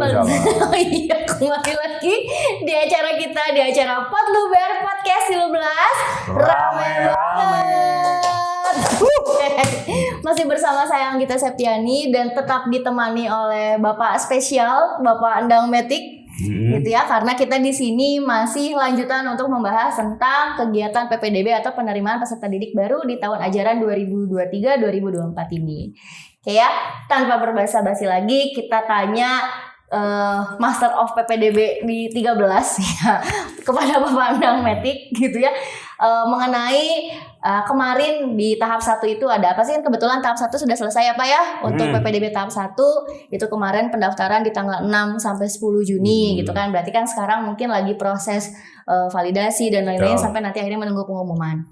Oh iya, kembali lagi di acara kita, di acara Potluber Podcast 15. Rame banget. Masih bersama saya Anggita Septiani dan tetap ditemani oleh Bapak spesial, Bapak Endang Metik. Gitu ya, karena kita di sini masih lanjutan untuk membahas tentang kegiatan PPDB atau penerimaan peserta didik baru di tahun ajaran 2023-2024 ini. Oke ya, tanpa berbasa-basi lagi kita tanya Master of PPDB di 13 ya kepada Bapak Endang Metik gitu ya, mengenai kemarin di tahap 1 itu ada apa sih? Kebetulan tahap 1 sudah selesai ya Pak ya untuk PPDB tahap 1 itu kemarin pendaftaran di tanggal 6 sampai 10 Juni gitu kan. Berarti kan sekarang mungkin lagi proses validasi dan lain-lain sampai nanti akhirnya menunggu pengumuman.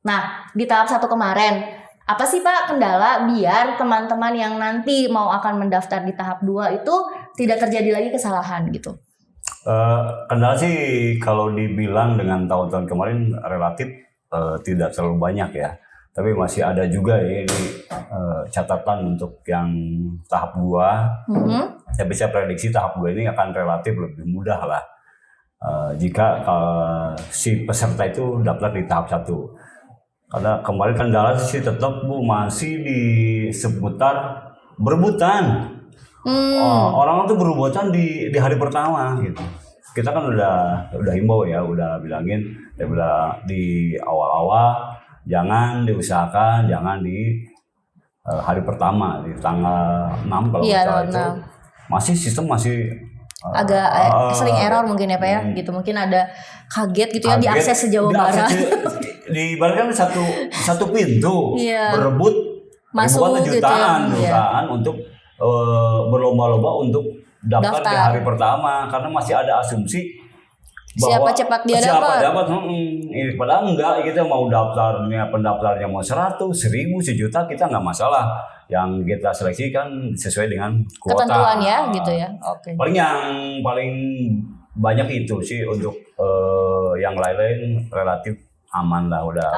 Nah, di tahap 1 kemarin apa sih Pak kendala biar teman-teman yang nanti mau akan mendaftar di tahap 2 itu tidak terjadi lagi kesalahan gitu? Kendala sih kalau dibilang dengan tahun-tahun kemarin relatif tidak terlalu banyak ya. Tapi masih ada juga ya ini catatan untuk yang tahap 2. Saya bisa prediksi tahap 2 ini akan relatif lebih mudah lah. Jika si peserta itu daftar di tahap 1. Karena kemarin kendala sih tetap Bu masih di seputar berebutan. Orang tuh berebutan di hari pertama gitu. Kita kan udah himbau ya, udah bilangin di awal-awal jangan diusahakan, jangan di hari pertama di tanggal 6 kalau salah itu. Masih sistem masih agak sering error mungkin ya Pak ya gitu, mungkin ada kaget gitu ya diakses sejauh barat. Diibaratkan satu pintu berebut masuk jutaan untuk berlomba-lomba untuk daftar di hari pertama karena masih ada asumsi bahwa siapa cepat dia dapat. Padahal enggak, kita mau pendaftarnya mau 100, 1000, sejuta kita nggak masalah. Yang kita seleksikan sesuai dengan kuota. Ketentuan ya gitu ya. Oke. Paling banyak itu sih untuk yang lain-lain relatif aman lah, udah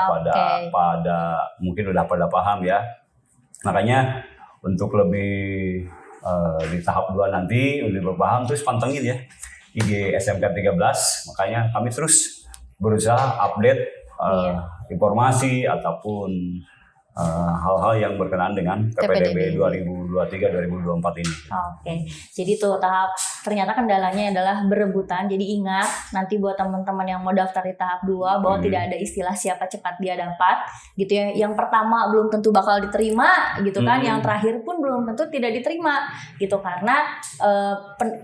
pada mungkin udah pada paham ya. Makanya untuk lebih di tahap 2 nanti lebih berpaham terus pantengin ya IG SMK 13. Makanya kami terus berusaha update informasi ataupun hal-hal yang berkenaan dengan PPDB 2023-2024 ini. Oke, jadi tuh tahap ternyata kendalanya adalah berebutan. Jadi ingat nanti buat teman-teman yang mau daftar di tahap 2 bahwa tidak ada istilah siapa cepat dia dapat gitu ya. Yang pertama belum tentu bakal diterima gitu kan, yang terakhir pun belum tentu tidak diterima gitu karena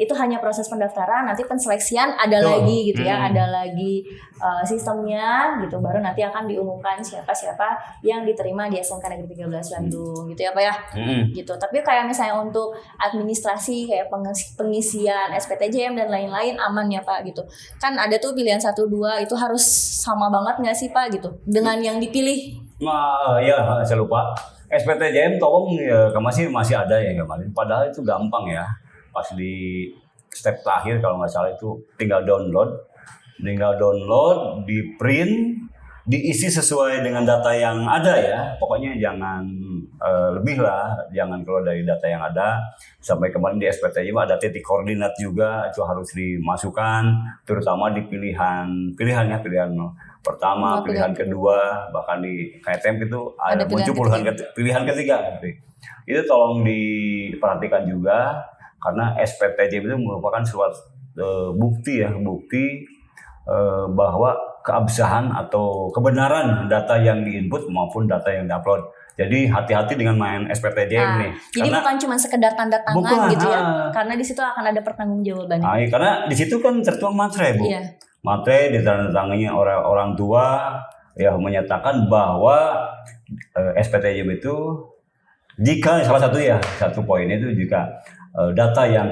itu hanya proses pendaftaran, nanti penseleksian ada lagi gitu ya, ada lagi sistemnya gitu, baru nanti akan diumumkan siapa-siapa yang diterima di SMK Negeri 13 Bandung gitu ya Pak ya. Gitu. Tapi kayak misalnya untuk administrasi kayak pengisian SPTJM dan lain-lain aman ya Pak gitu. Kan ada tuh pilihan 1 2 itu harus sama banget enggak sih Pak gitu dengan yang dipilih? Ya saya lupa. SPTJM tolong ya masih ada ya kemarin. Padahal itu gampang ya. Pas di step terakhir kalau nggak salah itu tinggal download, di print, diisi sesuai dengan data yang ada ya. Pokoknya jangan lebih lah, jangan keluar dari data yang ada. Sampai kemarin di SPTJ ada titik koordinat juga, itu harus dimasukkan, terutama di pilihan pertama, pilihan kedua, bahkan di KTM itu ada muncul pilihan ketiga. Itu tolong diperhatikan juga karena SPTJ itu merupakan suatu bukti bahwa keabsahan atau kebenaran data yang diinput maupun data yang diupload. Jadi hati-hati dengan main SPTJM nih. Jadi bukan cuma sekedar tanda tangan gitu ya. Karena di situ akan ada pertanggungjawabannya. Karena di situ kan tertuang materai, Bu. Iya. Materai ditandatangani orang tua ya menyatakan bahwa SPTJM itu jika satu poinnya itu jika data yang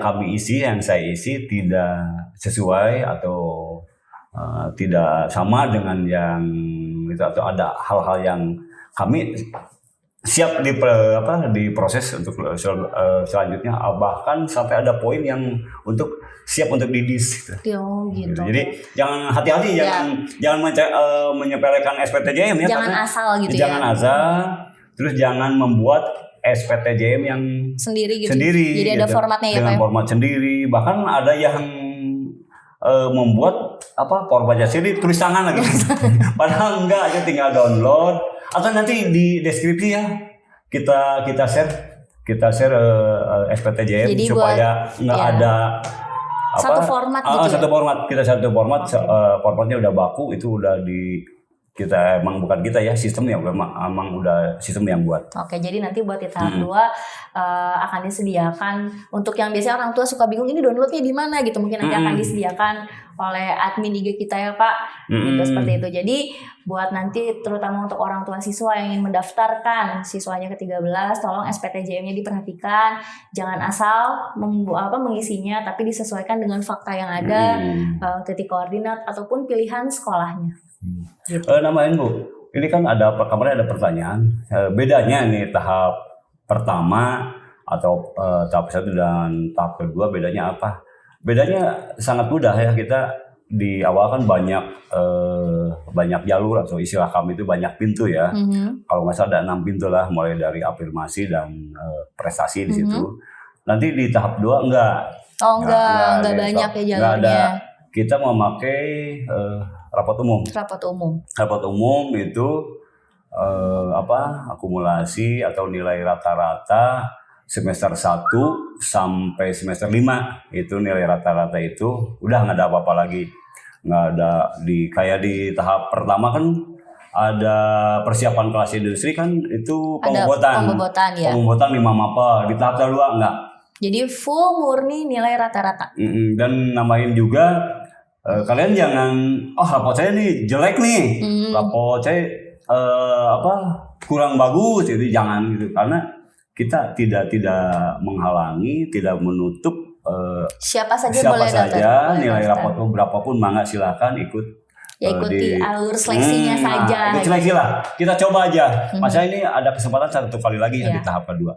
saya isi tidak sesuai atau tidak sama dengan yang itu atau ada hal-hal yang kami siap diproses untuk selanjutnya, bahkan sampai ada poin yang untuk siap untuk didis gitu. Gitu. Jadi jangan hati-hati, jangan menyepelekan SPTJM ya. Jangan asal gitu jangan asal, terus jangan membuat SPTJM yang sendiri gitu. sendiri Jadi ada gitu. formatnya ya Pak Dengan ya? format sendiri, bahkan ada yang membuat formatnya sendiri tulis tangan lagi. Padahal enggak, aja tinggal download atau nanti di deskripsi ya kita share SPTJM Jadi supaya nggak ya, ada satu format gitu ya? satu format, kita satu format. Formatnya udah baku, itu udah kita emang bukan kita ya, sistemnya emang udah sistem yang buat. Oke, jadi nanti buat di tahap 2 akan disediakan untuk yang biasanya orang tua suka bingung ini downloadnya di mana gitu, mungkin nanti akan disediakan oleh admin IG kita ya Pak, gitu seperti itu. Jadi buat nanti terutama untuk orang tua siswa yang ingin mendaftarkan siswanya ke-13, tolong SPTJM-nya diperhatikan, jangan asal mengisinya, tapi disesuaikan dengan fakta yang ada, titik koordinat ataupun pilihan sekolahnya. Gitu. Namain Bu, ini kan kemarin ada pertanyaan, bedanya nih tahap pertama atau tahap 1 dan tahap kedua, bedanya apa? Bedanya sangat mudah ya, kita di awal kan banyak jalur atau istilah kami itu banyak pintu ya. Kalau nggak salah ada 6 pintu lah, mulai dari afirmasi dan prestasi di situ. Nanti di tahap 2 enggak. Oh enggak banyak ya jalurnya. Kita memakai rapat umum. Rapat umum itu akumulasi atau nilai rata-rata semester 1 sampai semester 5. Itu nilai rata-rata itu udah nggak ada apa-apa lagi. Nggak ada kayak di tahap pertama kan ada persiapan kelas industri kan, itu pembobotan ya. Pembobotan 5 mapel. Di tahap kedua enggak. Jadi full murni nilai rata-rata. Dan namain juga kalian jangan rapot saya nih jelek nih, rapot saya kurang bagus, jadi jangan gitu, karena kita tidak menghalangi, tidak menutup siapa saja nilai rapot berapapun mangga silakan ikut. Ya ikuti alur seleksinya saja. Ikut seleksi lah, kita coba aja. Masa ini ada kesempatan 1 kali lagi ya di tahap kedua.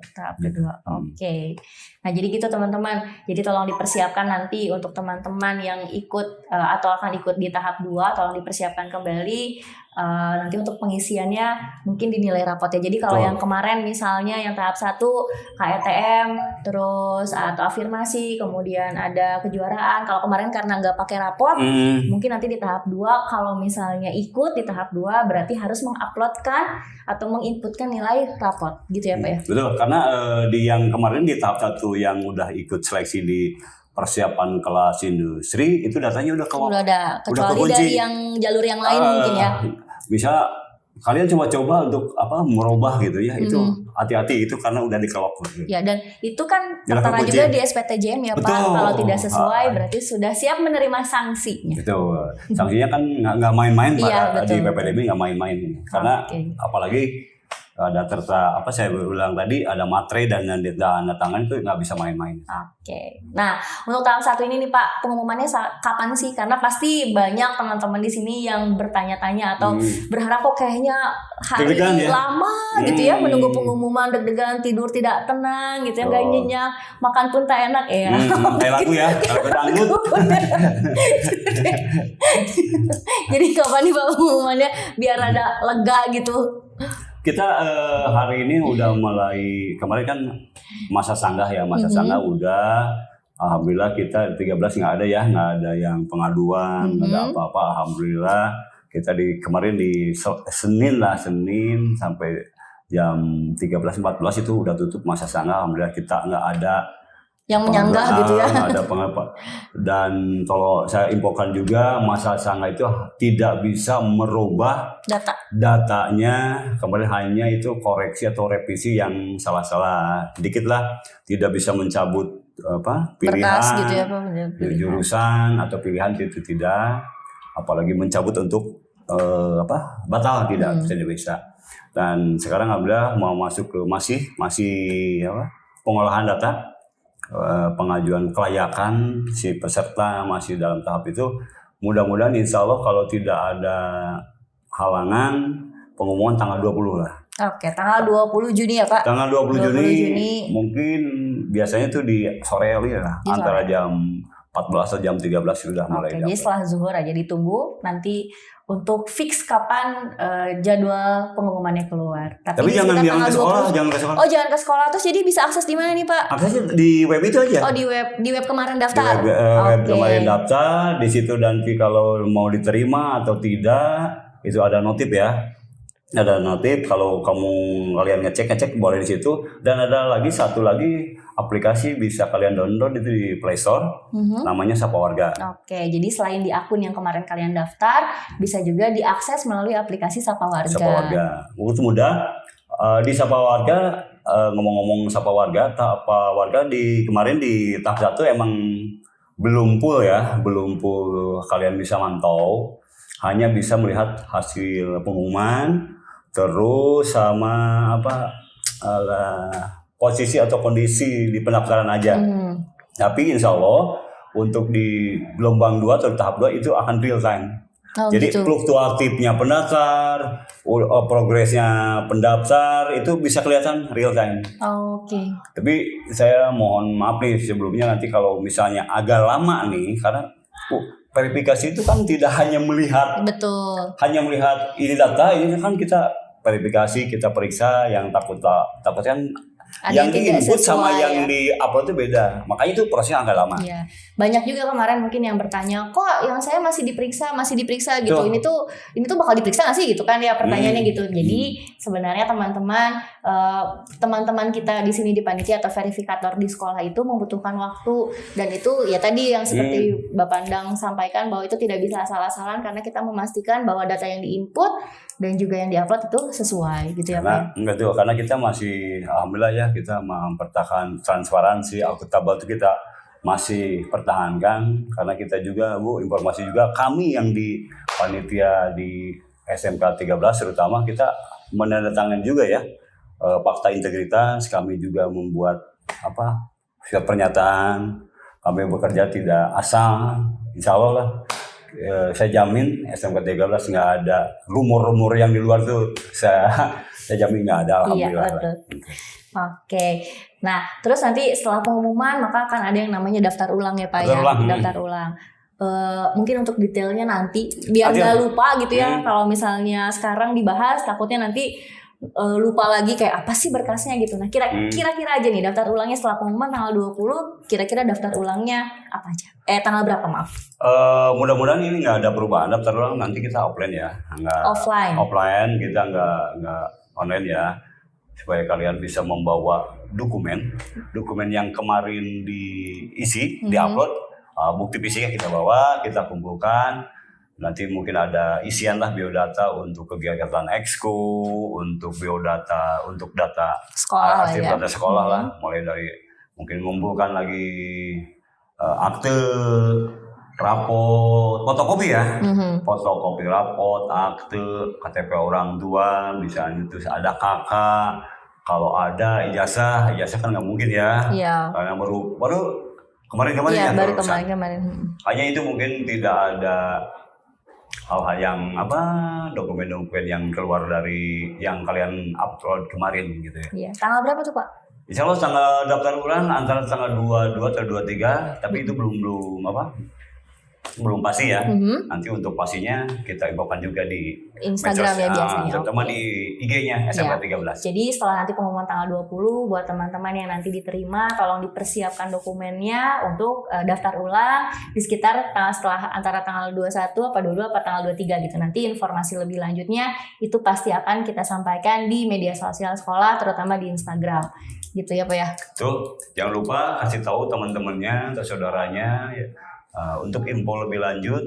Oke. Nah jadi gitu teman-teman. Jadi tolong dipersiapkan nanti untuk teman-teman yang ikut atau akan ikut di tahap 2, tolong dipersiapkan kembali nanti untuk pengisiannya mungkin dinilai rapotnya. Jadi kalau yang kemarin misalnya yang tahap 1 KETM terus atau afirmasi, kemudian ada kejuaraan. Kalau kemarin karena nggak pakai rapot, mungkin nanti di tahap 2 kalau misalnya ikut di tahap 2 berarti harus menguploadkan atau menginputkan nilai rapot gitu ya Pak ya. Betul, karena di yang kemarin di tahap 1 yang udah ikut seleksi di persiapan kelas industri itu datanya udah kecuali dari yang jalur yang lain mungkin ya. Bisa kalian coba-coba untuk merubah gitu ya, itu hati-hati itu karena udah dikelok gitu. Ya, dan itu kan tertera juga di SPTJM ya Pak. Kalau tidak sesuai berarti sudah siap menerima sanksinya. Betul. Sanksinya kan nggak main-main Pak. Di PPDB nggak main-main karena apalagi ada saya ulang tadi, ada materai dan tanda tangan, itu nggak bisa main-main. Oke. Nah, untuk tahap 1 ini nih Pak, pengumumannya kapan sih? Karena pasti banyak teman-teman di sini yang bertanya-tanya atau berharap kok kayaknya hari lama gitu ya, menunggu pengumuman, deg-degan, tidur tidak tenang gitu ya, nggak nyenyak, makan pun tak enak ya. Kayak lagu ya, lagu dangdut. Jadi kapan nih Pak pengumumannya biar ada lega gitu? Kita hari ini udah mulai, kemarin kan masa sanggah ya, sanggah udah, alhamdulillah kita 13 nggak ada yang pengaduan, nggak ada apa-apa, alhamdulillah. Kita kemarin di Senin sampai jam 13.14 itu udah tutup masa sanggah, alhamdulillah kita nggak ada yang menyanggah gitu ya. Ada pengapa. Dan kalau saya infokan juga, masa sanggah itu tidak bisa merubah datanya. Kemarin hanya itu koreksi atau revisi yang salah-salah dikit lah. Tidak bisa mencabut pilihan, berkas gitu ya, jurusan atau pilihan itu tidak. Apalagi mencabut untuk batal tidak bisa. Dan sekarang alhamdulillah mau masuk ke masih pengolahan data. Pengajuan kelayakan si peserta masih dalam tahap itu. Mudah-mudahan insya Allah kalau tidak ada halangan, pengumuman tanggal 20 lah. Oke, tanggal 20 Juni ya Pak? Tanggal 20 Juni mungkin biasanya tuh di sore hari lah, antara jam 14 atau jam 13 sudah mulai. Oke, jadi setelah zuhur aja ditunggu nanti untuk fix kapan jadwal pengumumannya keluar. Tapi jangan ke sekolah, jangan ke sekolah. Oh, jangan ke sekolah. Terus jadi bisa akses di mana nih, Pak? Aksesnya di web itu aja. Oh, di web kemarin daftar. Web kemarin daftar, di situ nanti kalau mau diterima atau tidak itu ada notif ya. Ada notif kalau kalian ngecek boleh di situ, dan ada lagi satu lagi aplikasi bisa kalian download itu di Play Store, namanya Sapa Warga. Oke, jadi selain di akun yang kemarin kalian daftar, bisa juga diakses melalui aplikasi Sapa Warga. Sapa Warga, itu mudah. Di Sapa Warga, ngomong-ngomong Sapa Warga kemarin di tahap 1 emang belum full ya, kalian bisa mantau, hanya bisa melihat hasil pengumuman, terus sama posisi atau kondisi di pendaftaran aja. Tapi insya Allah untuk di gelombang 2 atau tahap 2 itu akan real time. Jadi gitu. Fluktuatifnya pendaftar, progresnya pendaftar itu bisa kelihatan real time. Oke. Tapi saya mohon maaf nih sebelumnya, nanti kalau misalnya agak lama nih, karena verifikasi itu kan tidak hanya melihat, ini data, ini kan kita verifikasi, kita periksa, yang takutnya yang di-input sama yang di-upload itu beda. Makanya itu prosesnya agak lama. Iya. Banyak juga kemarin mungkin yang bertanya, kok yang saya masih diperiksa gitu. Ini tuh bakal diperiksa nggak sih gitu kan ya pertanyaannya gitu. Jadi sebenarnya teman-teman kita di sini di panitia atau verifikator di sekolah itu membutuhkan waktu, dan itu ya tadi yang seperti Bapak Pandang sampaikan bahwa itu tidak bisa asal-asalan, karena kita memastikan bahwa data yang di-input dan juga yang di-upload itu sesuai gitu ya Pak. Karena kita masih alhamdulillah ya, kita mempertahankan transparansi, akuntabel itu kita masih pertahankan, karena kita juga informasi juga kami yang di panitia di SMK 13 terutama kita menandatangani juga ya fakta integritas, kami juga membuat surat pernyataan, kami bekerja tidak asal, insya Allah lah. Saya jamin SMK 13 nggak ada rumor-rumor yang di luar tuh, saya jamin nggak ada, alhamdulillah. Iya, betul. Oke, nah terus nanti setelah pengumuman maka akan ada yang namanya daftar ulang ya Pak. Daftar ulang. Mungkin untuk detailnya nanti biar nggak lupa gitu ya. Kalau misalnya sekarang dibahas takutnya nanti lupa lagi kayak apa sih berkasnya gitu. Nah kira-kira aja nih daftar ulangnya setelah pengumuman tanggal 20, kira-kira daftar ulangnya apa aja? Tanggal berapa maaf? Mudah-mudahan ini nggak ada perubahan daftar ulang, nanti kita offline ya, nggak offline, kita nggak online ya, supaya kalian bisa membawa dokumen yang kemarin diisi, diupload, bukti fisiknya kita bawa, kita kumpulkan. Nanti mungkin ada isian lah biodata untuk kegiatan exco, untuk biodata, untuk data sekolah data sekolah lah, mulai dari mungkin mengumpulkan lagi akte, rapot, fotokopi ya, fotokopi rapot, akte, KTP orang tua, misalnya terus ada kakak, kalau ada ijazah kan nggak mungkin ya, karena baru kemarin ya, baru kemarin. Hanya itu mungkin tidak ada hal-hal yang dokumen-dokumen yang keluar dari yang kalian upload kemarin gitu ya. Iya. Tanggal berapa tuh Pak? Insya Allah tanggal daftar ulang antara tanggal 22 atau 23, tapi itu belum pasti ya. Nanti untuk pastinya kita infokan juga di Instagram ya biasanya. Terutama di IG-nya SMK 13. Jadi setelah nanti pengumuman tanggal 20, buat teman-teman yang nanti diterima, tolong dipersiapkan dokumennya untuk daftar ulang di sekitar setelah antara tanggal 21 apa 22 apa tanggal 23 gitu. Nanti informasi lebih lanjutnya itu pasti akan kita sampaikan di media sosial sekolah, terutama di Instagram. Gitu ya Pak ya. Tuh, jangan lupa kasih tahu teman-temannya atau saudaranya ya. Untuk info lebih lanjut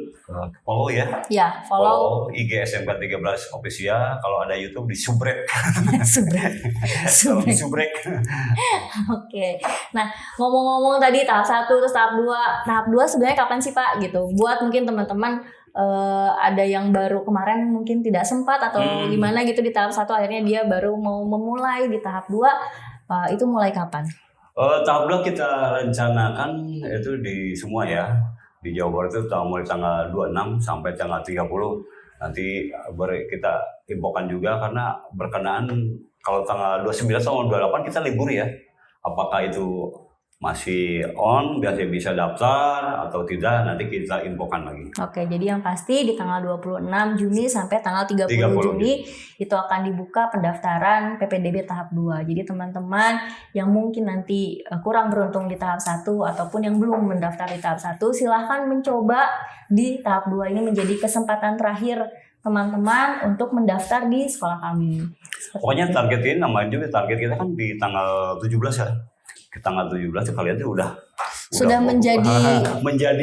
follow ya. Ya, follow IG SMK 13 official. Kalau ada YouTube di subrek. Subrek. Oke. Nah, ngomong-ngomong tadi tahap 1 terus tahap 2. Tahap 2 sebenarnya kapan sih Pak gitu? Buat mungkin teman-teman ada yang baru kemarin mungkin tidak sempat atau gimana gitu di tahap 1 akhirnya dia baru mau memulai di tahap 2. Itu mulai kapan? Tahap 2 kita rencanakan itu di semua ya. Di Jawa Barat itu mulai tanggal 26 sampai tanggal 30. Nanti kita infokan juga, karena berkenaan kalau tanggal 29 sama 28 kita libur ya. Apakah itu masih on, biasanya bisa daftar atau tidak nanti kita infokan lagi. Oke, jadi yang pasti di tanggal 26 Juni sampai tanggal 30 Juni itu akan dibuka pendaftaran PPDB tahap 2. Jadi teman-teman yang mungkin nanti kurang beruntung di tahap 1 ataupun yang belum mendaftar di tahap 1, silahkan mencoba di tahap 2 ini menjadi kesempatan terakhir teman-teman untuk mendaftar di sekolah kami. Pokoknya target ini namanya juga target kita kan di tanggal 17 ya. Ke tanggal 17 kalian tuh sudah menjadi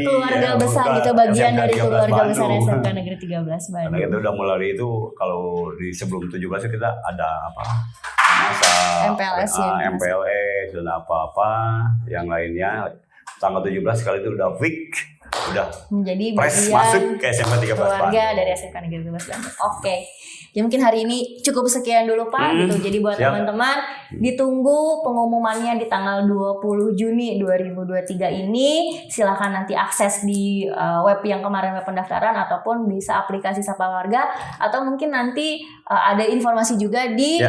keluarga besar gitu, bagian dari keluarga besar SMK Negeri 13 Bandung. Karena kita udah mulai itu kalau di sebelum 17 kita ada masa MPLS dan apa-apa yang lainnya. Tanggal 17 kali itu udah week, udah menjadi bagian masuk ke SMK 13 keluarga dari SMK Negeri 13 Bandung. Oke. Ya mungkin hari ini cukup sekian dulu Pak gitu. Jadi buat teman-teman ditunggu pengumumannya di tanggal 20 Juni 2023 ini. Silakan nanti akses di web yang kemarin web pendaftaran ataupun bisa aplikasi Sapa Warga atau mungkin nanti ada informasi juga di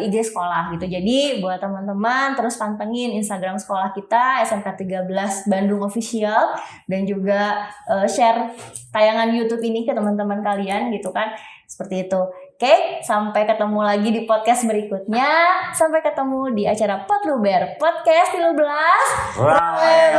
IG sekolah gitu. Jadi buat teman-teman terus pantengin Instagram sekolah kita SMK 13 Bandung Official dan juga share tayangan YouTube ini ke teman-teman kalian gitu kan. Seperti itu. Oke, sampai ketemu lagi di podcast berikutnya. Sampai ketemu di acara Potluber Podcast 13 Rame.